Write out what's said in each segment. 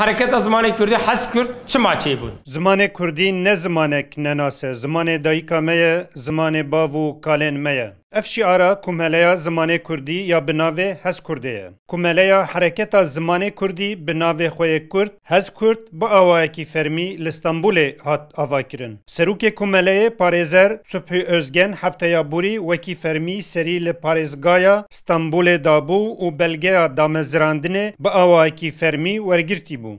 حرکت زمان کردی حس کرد چه ماچی بود؟ زمان کردی نه زمانک نناسه زمان دایکا میه زمان باو کالن میه اف شعارا کمالیا زمان کردی یا بناوه هز کرده کمالیا حرکت زمان کردی بناوه خوی کرد هز کرد با آوائکی فرمی لستانبول هات آوا کرن سروک کمالیه پارێزەر سوبحی ئۆزگەن هەفتەیە بووری وەکی فەرمی سەری لە پارێزگایە ستانبولê dabû û belgeya damezirandinê bi awayekî fermî wergirtî bû.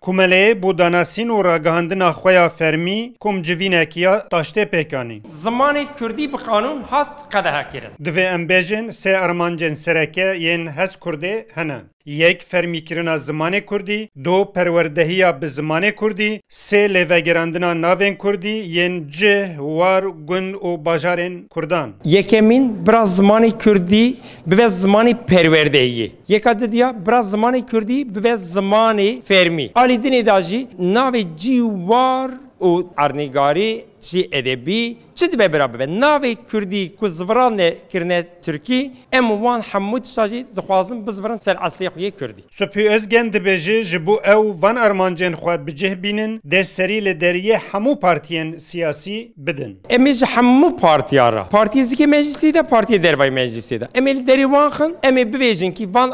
Kumeleyê bû danasîn û ragihandina xwe ya fermî komcivînekiya taştê pêkanî. زمان کردی به قانون هات قدح کرد. Divê em bêjin sê armancên sereke yên hez Kurdê hene. Yek fermîkirina zimanê Kurdî, do perwerdehiya bi zimanê Kurdî, sê lêvegerandina navên Kurdî yên cih, war, gund û bajarên Kurdan. یکمین برای زمان کردی به زمان پروردهی یک عددیا برای زمان کردی به زمان فرمی علی دین داجی ناو جیوار و ارنگاری چی ادبی چی دبی برابر ناو کردی که زوران کرنه ترکی ام وان حمود شاجی دخوازم بزوران سر اصلی خویه کردی. Sübhî Özgen dibêje ji bo ew van armancên xwe bicih bînin dê serî li deriyê hemû partiyên siyasî bidin. امیج همو پارتیارا پارتی زیکی مجلسی ده پارتی دروای مجلسی ده امیل دری وان خن امی بویژن کی وان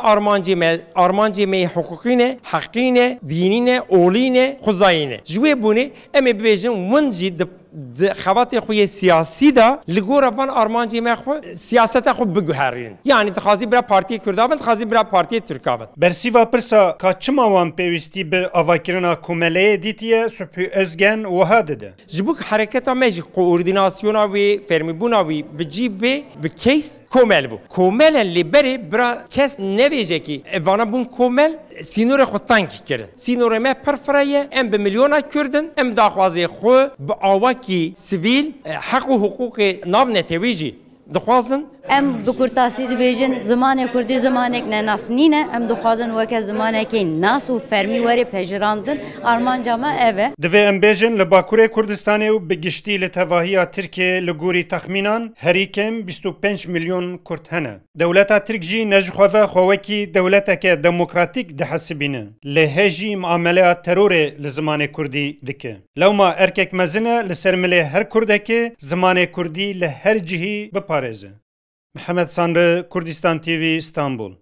آرمانجی می حقوقینه حقینه دینینه اولینه خزاینه جوی بونه امی بویژن ونجی خوات خوی سیاسی دا لگور وان آرمانجی می خو سیاست خو بگهرین یعنی تخازی برای پارتی کرداون تخازی برای پارتی ترکاون Bersiva pirsa ka çima wan pêwîstî bi avakirina komeleyê dîtiye Sübhî Özgen wiha dide. جبوك حركة ماجي كورديناسيونا وي فيرميبونا وي بجيب بكيس كومل بو كومل اللي بري برا كيس نفيجكي ايفانا بون كومل سينور خو تانكي كردن سينور ما برفرايه ام بمليونا كردن ام داخوازي خو باواكي سيفيل حق و حقوق ناف نتويجي دخوازن ام دو کرتاسی دبیجن زمان کردی زمانک نه ناس نینه ام دو خوازن وک زمانک ناس و فرمی وری پجراندن آرمان جامه اوه Divê em bêjin li Bakurê Kurdistanê û bi giştî li tevahiya Tirkiyê li gorî texmînan herîkem 25 milyon Kurd hene. Dewleta Tirk jî ne ji xwe ve xwewekî dewleteke demokratîk dihesibîne. Lê hêjî muameleya terorê li zimanê Kurdî dike. Lewma erkek mezin e li ser milê her Kurdekê zimanê Kurdî li her cihî biparêze. Mehmet Sanrı, Kurdistan TV, İstanbul.